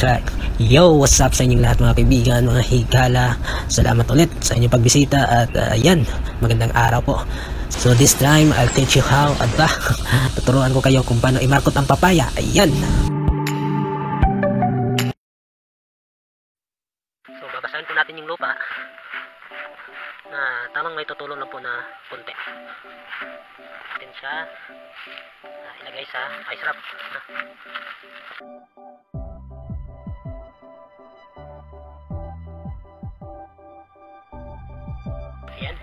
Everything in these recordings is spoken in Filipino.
track. Yo, what's up sa inyong lahat mga kaibigan, mga higala. Salamat ulit sa inyong pagbisita at yan, magandang araw po. So this time, I'll teach you how, tuturuan ko kayo kung paano imarkot ang papaya. Ayan. So babasahin po natin yung lupa na tamang may tutulong lang po na punti. Natin siya ilagay sa ice wrap. Ayan.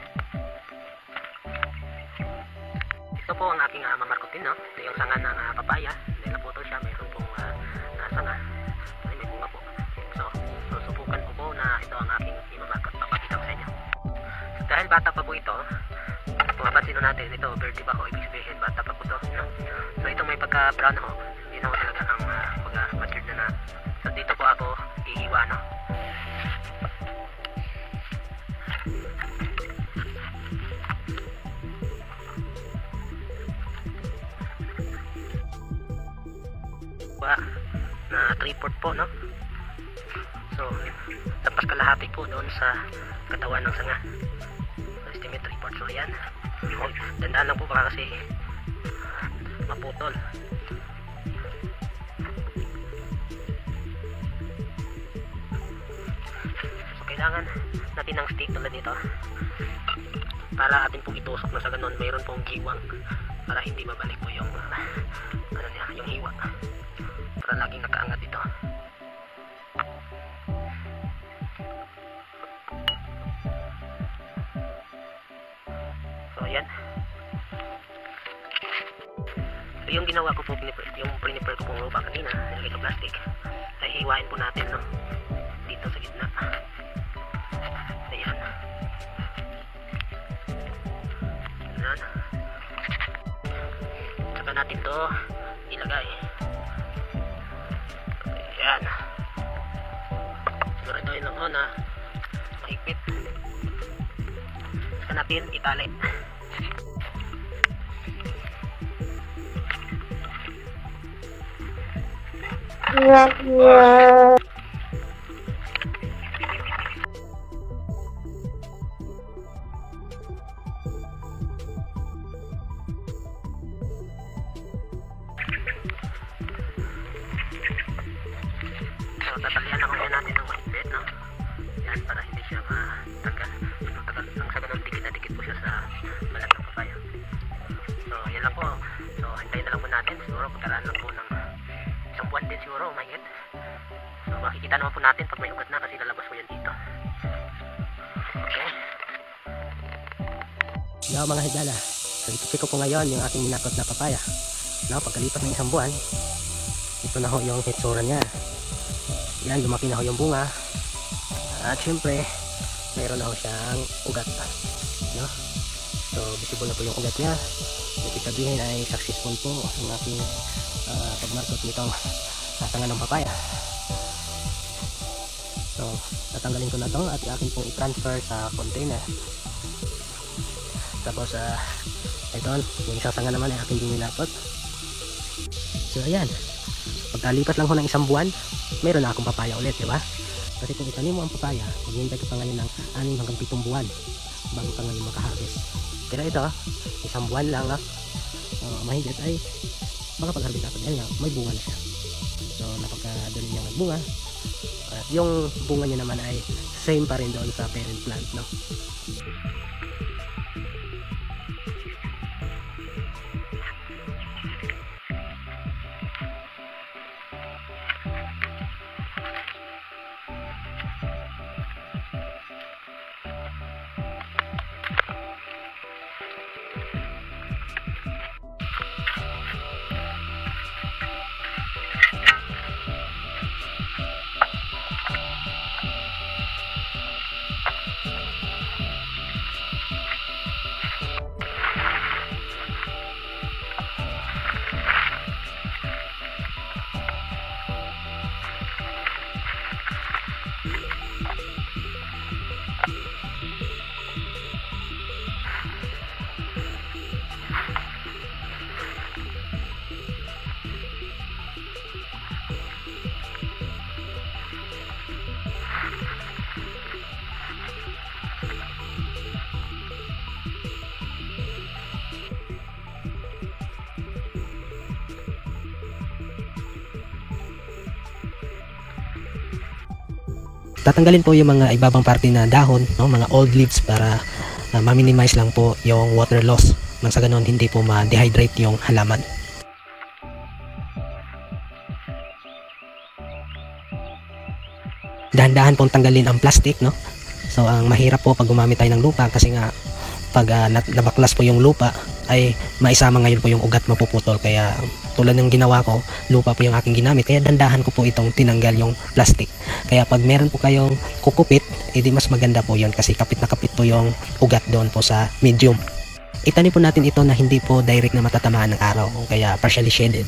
Ito po ang aking mamarkotin, no? Ito yung sanga ng papaya. Dahil naputol siya, mayroon pong sanga. May bunga po. So susubukan ko po na ito ang aking imamarkot. Papakita ko sa inyo. So dahil bata pa po ito, mapapansin natin ito, verde pa ko, ibig sabihin bata pa po ito, no? So ito may pagka brown ho, yun ako talaga ang matured na. So dito po ako iiwa, no? Na 3/4 po, no? So tapos kalahati po doon sa katawan ng sanga. So estimate 3/4. So ayan, dandaan lang po baka kasi maputol. So kailangan natin ng stick tulad nito para atin pong itusok na sa ganun mayroon pong giwang para hindi mabalik po yung yung hiwa, para laging nakaangat ito. So ayan, so yung ginawa ko po, yung priniper ko pong lupa kanina, nilagay sa plastic, ay hiwain po natin, no? Dito sa gitna. Ayan. Ayan. Saka natin to ilagay. Ayan. Siguraduhin lang ho na mahigpit. Saka natin itali. So tatalian lang ulit natin ng mahigpit, no? Yan, para hindi siya matagal. Nang sa ganun, dikit na dikit po siya sa balat ng papaya. So yan lang po. So hintayin na lang po natin. Siguro pagkaraan lang po ng isang buwan din siguro, mahigit. So makikita naman po natin pag may ugat na kasi lalabas po yan dito. Okay. Yo mga higala, so itupi ko po ngayon yung aking minakot na papaya. No, pagkalipas ng isang buwan, ito na ho yung hitsura niya. Yan, lumaki na ho yung bunga. At syempre, mayroon na ho siyang ugat, no? So visible na po yung ugat niya. Ibig sabihin ay successful po ang aking pagmarkot nitong sanga ng papaya. So tatanggalin ko na to at akin pong i-transfer sa container. Tapos ito, yung isang sanga naman ay aking dinilapot. So ayan, pagkalipas lang ho ng isang buwan, meron na akong papaya ulit, di ba? Kasi kung itanim mo ang papaya, maghihintay ka pa ngayon ng 6 hanggang 7 buwan bago ka ngayon makaharvest. Pero ito, isang buwan lang, mahigit ay makapag-harvest natin. Yan nga, may bunga na siya. So napakadali niya magbunga. At yung bunga niya naman ay same pa rin doon sa parent plant, no? tatanggalin po yung mga ibabang parte na dahon, no? Mga old leaves para ma-minimize lang po yung water loss. Nang sa ganun hindi po ma-dehydrate yung halaman. Dahan-dahan pong tanggalin ang plastic, no? So ang mahirap po pag gumamit tayo ng lupa kasi nga pag nabaklas po yung lupa ay maisama ngayon po yung ugat mapuputol. Kaya tulad ng ginawa ko, lupa po yung aking ginamit, kaya dandahan ko po itong tinanggal yung plastic. Kaya pag meron po kayong kukupit, edi mas maganda po yun kasi kapit na kapit po yung ugat doon po sa medium. Itanim po natin ito na hindi po direct na matatamaan ng araw, kaya partially shaded.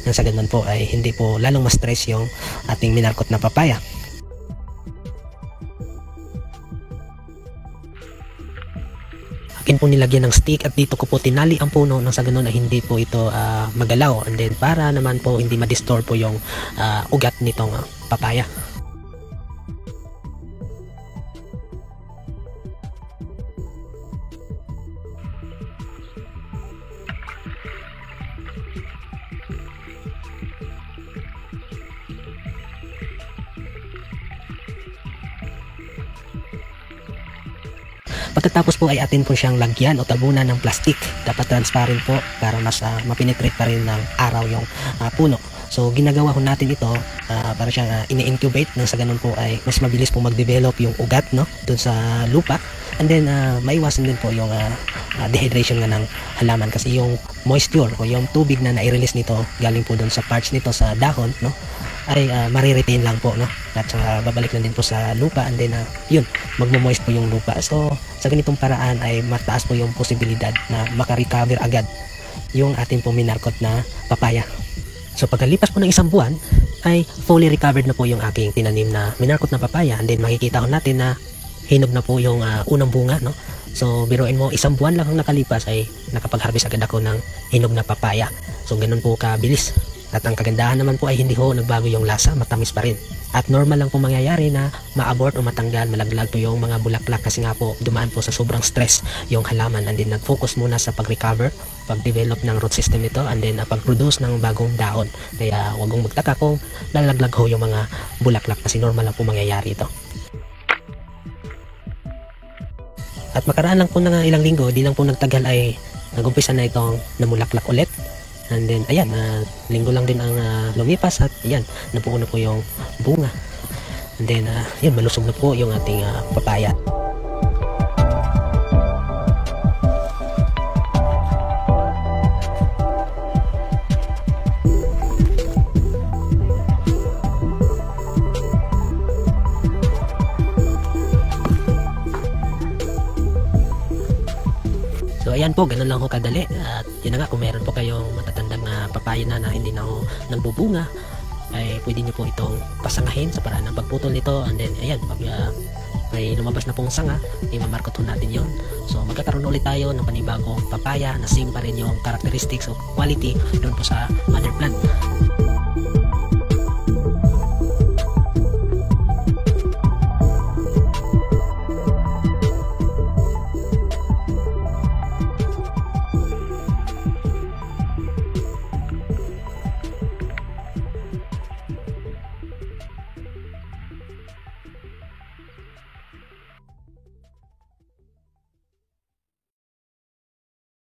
Nang sa ganun po ay hindi po lalong ma-stress yung ating minarkot na papaya. Akin po nilagyan ng stick at dito ko po tinali ang puno nang sa ganun na hindi po ito magalaw, and then para naman po hindi ma-disturb po yung ugat nitong papaya. Pagkatapos po ay atin po siyang lagyan o tabunan ng plastic. Dapat transparent po para mas mapenetrate pa rin ng araw yung puno. So ginagawa ko natin ito para siyang ini-incubate, nang sa ganun po ay mas mabilis po mag-develop yung ugat, no, dun sa lupa. And then maiwasan din po yung dehydration nga ng halaman kasi yung moisture o yung tubig na nai-release nito galing po dun sa parts nito sa dahon, no, ay mariretain lang po, no, at babalik na din po sa lupa, and then yun, magmo-moist po yung lupa. So sa ganitong paraan ay mataas po yung posibilidad na makarecover agad yung ating po minarkot na papaya. So pagkalipas po ng isang buwan ay fully recovered na po yung aking tinanim na minarkot na papaya, and then makikita ko natin na hinog na po yung unang bunga, no. So biruin mo, isang buwan lang ang nakalipas ay nakapag-harvest agad ako ng hinog na papaya. So ganun po kabilis. At ang kagandahan naman po ay hindi ho nagbago yung lasa, matamis pa rin. At normal lang po mangyayari na ma-abort o matanggal, malaglag po yung mga bulaklak kasi nga po dumaan po sa sobrang stress yung halaman, and then nag-focus muna sa pag-recover, pag-develop ng root system nito, and then pag-produce ng bagong dahon. Kaya huwag mong magtaka kung lalaglag ho yung mga bulaklak kasi normal lang po mangyayari ito. At makaraan lang po ng ilang linggo, di lang po nagtagal ay nag-umpisa na itong namulaklak ulit. And then ayan, linggo lang din ang lumipas at ayan, napuo na po yung bunga. And then ayan, malusog na po yung ating papaya. So ayan po, ganun lang ho kadali. At yun na nga, kung meron po kayong matatandang papaya na hindi na ho nagbubunga, ay pwede nyo po itong pasangahin sa paraan ng pagputol nito. And then ayan, pag may lumabas na pong sanga, imamarkot ho natin yon. So magkakaroon ulit tayo ng panibagong papaya na same pa rin yung characteristics o quality doon po sa mother plant.